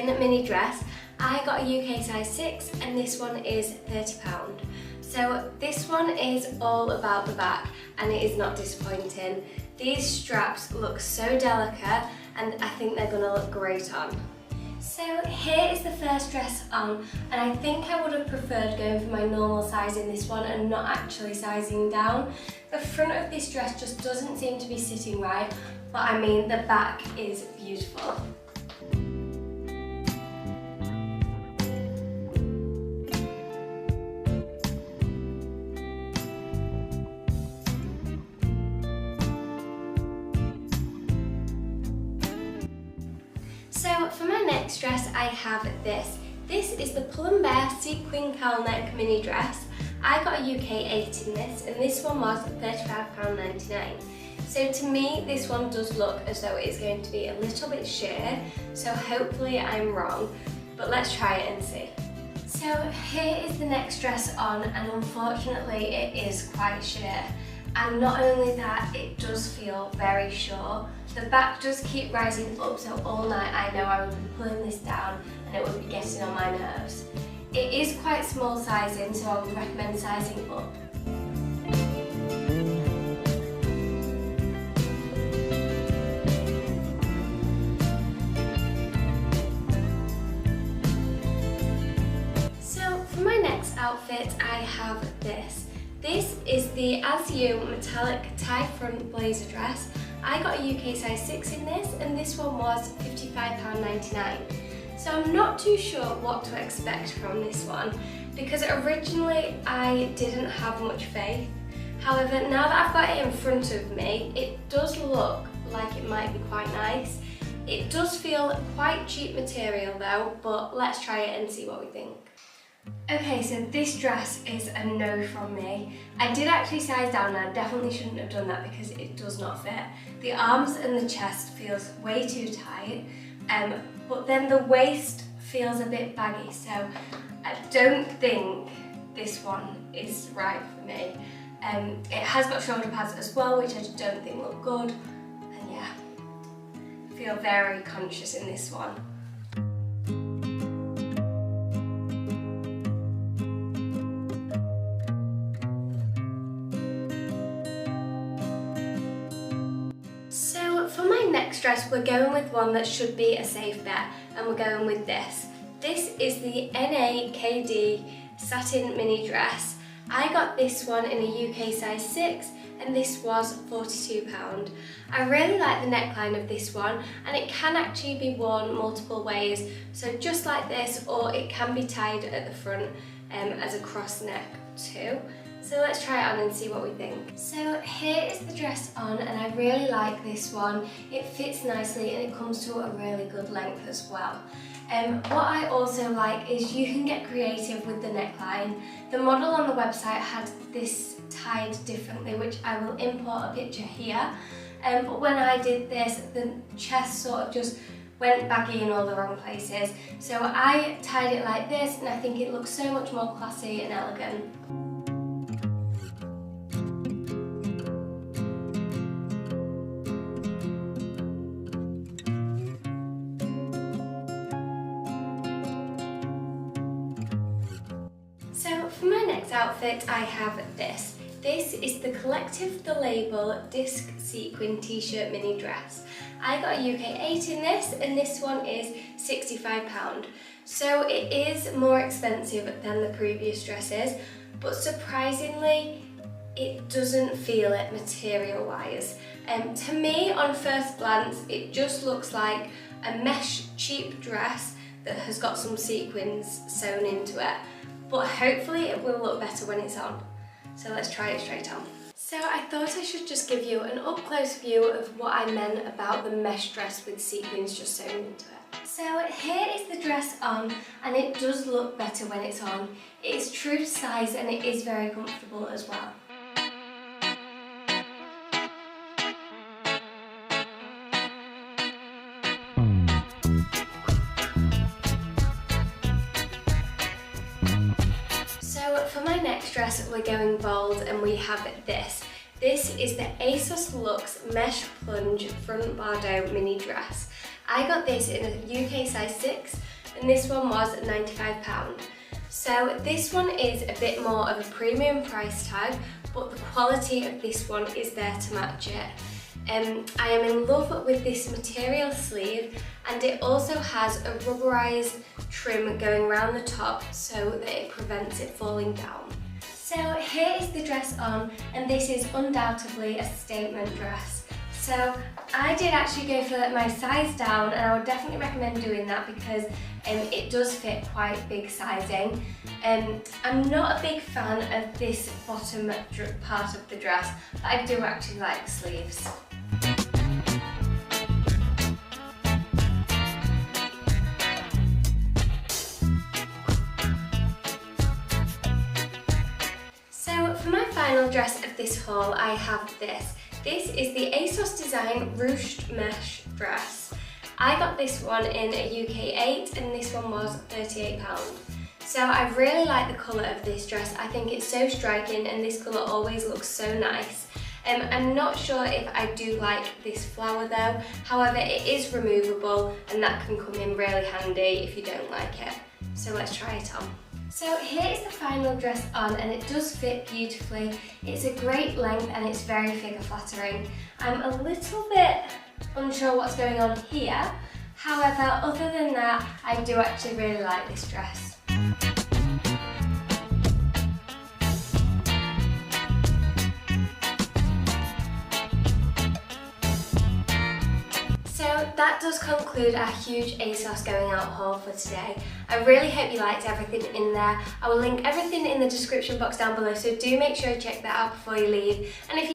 satin mini dress. I got a UK size 6 and this one is £30. So this one is all about the back and it is not disappointing. These straps look so delicate and I think they're going to look great on. So here is the first dress on, and I think I would have preferred going for my normal size in this one and not actually sizing down. The front of this dress just doesn't seem to be sitting right, but I mean the back is beautiful. So for my next dress I have this. This is the Pull & Bear Sequin Cowl Neck Mini Dress. I got a UK 8 in this and this one was £35.99. So to me this one does look as though it is going to be a little bit sheer, so hopefully I'm wrong, but let's try it and see. So here is the next dress on and unfortunately it is quite sheer. And not only that, it does feel very short. The back does keep rising up, so all night I know I would be pulling this down and it would be getting on my nerves. It is quite small sizing, so I would recommend sizing up. So for my next outfit, I have this. This is the As You metallic tie front blazer dress. I got a UK size 6 in this and this one was £55.99. So I'm not too sure what to expect from this one because originally I didn't have much faith. However, now that I've got it in front of me, it does look like it might be quite nice. It does feel quite cheap material though, but let's try it and see what we think. Okay, so this dress is a no from me. I did actually size down and I definitely shouldn't have done that because it does not fit. The arms and the chest feels way too tight, but then the waist feels a bit baggy, so I don't think this one is right for me. It has got shoulder pads as well, which I don't think look good, and yeah, I feel very conscious in this one. So for my next dress, we're going with one that should be a safe bet, and we're going with this. This is the NAKD satin mini dress. I got this one in a UK size 6 and this was £42. I really like the neckline of this one and it can actually be worn multiple ways, so just like this, or it can be tied at the front as a cross neck too. So let's try it on and see what we think. So here is the dress on and I really like this one. It fits nicely and it comes to a really good length as well. What I also like is you can get creative with the neckline. The model on the website had this tied differently, which I will import a picture here. But when I did this, the chest sort of just went baggy in all the wrong places. So I tied it like this and I think it looks so much more classy and elegant. So for my next outfit I have this. This is the Collective The Label Disc Sequin T-shirt mini dress. I got a UK 8 in this and this one is £65. So it is more expensive than the previous dresses, but surprisingly it doesn't feel it material wise. To me on first glance it just looks like a mesh cheap dress that has got some sequins sewn into it. But hopefully it will look better when it's on. So let's try it straight on. So I thought I should just give you an up-close view of what I meant about the mesh dress with sequins just sewn into it. So here is the dress on and it does look better when it's on. It is true to size and it is very comfortable as well. For my next dress we're going bold and we have this. This is the ASOS Luxe Mesh Plunge Front Bardo Mini Dress. I got this in a UK size 6 and this one was £95. So this one is a bit more of a premium price tag, but the quality of this one is there to match it. I am in love with this material sleeve, and it also has a rubberized trim going around the top so that it prevents it falling down. So here is the dress on, and this is undoubtedly a statement dress. So I did actually go for my size down, and I would definitely recommend doing that because it does fit quite big sizing. I'm not a big fan of this bottom part of the dress, but I do actually like sleeves. So for my final dress of this haul, I have this. This is the ASOS Design Ruched Mesh dress. I got this one in a UK 8 and this one was £38. So I really like the colour of this dress. I think it's so striking and this colour always looks so nice. I'm not sure if I do like this flower though, however it is removable and that can come in really handy if you don't like it. So let's try it on. So here is the final dress on, and it does fit beautifully. It's a great length and it's very figure flattering. I'm a little bit unsure what's going on here. However, other than that, I do actually really like this dress. That does conclude our huge ASOS going out haul for today. I really hope you liked everything in there. I will link everything in the description box down below, so do make sure to check that out before you leave. And if you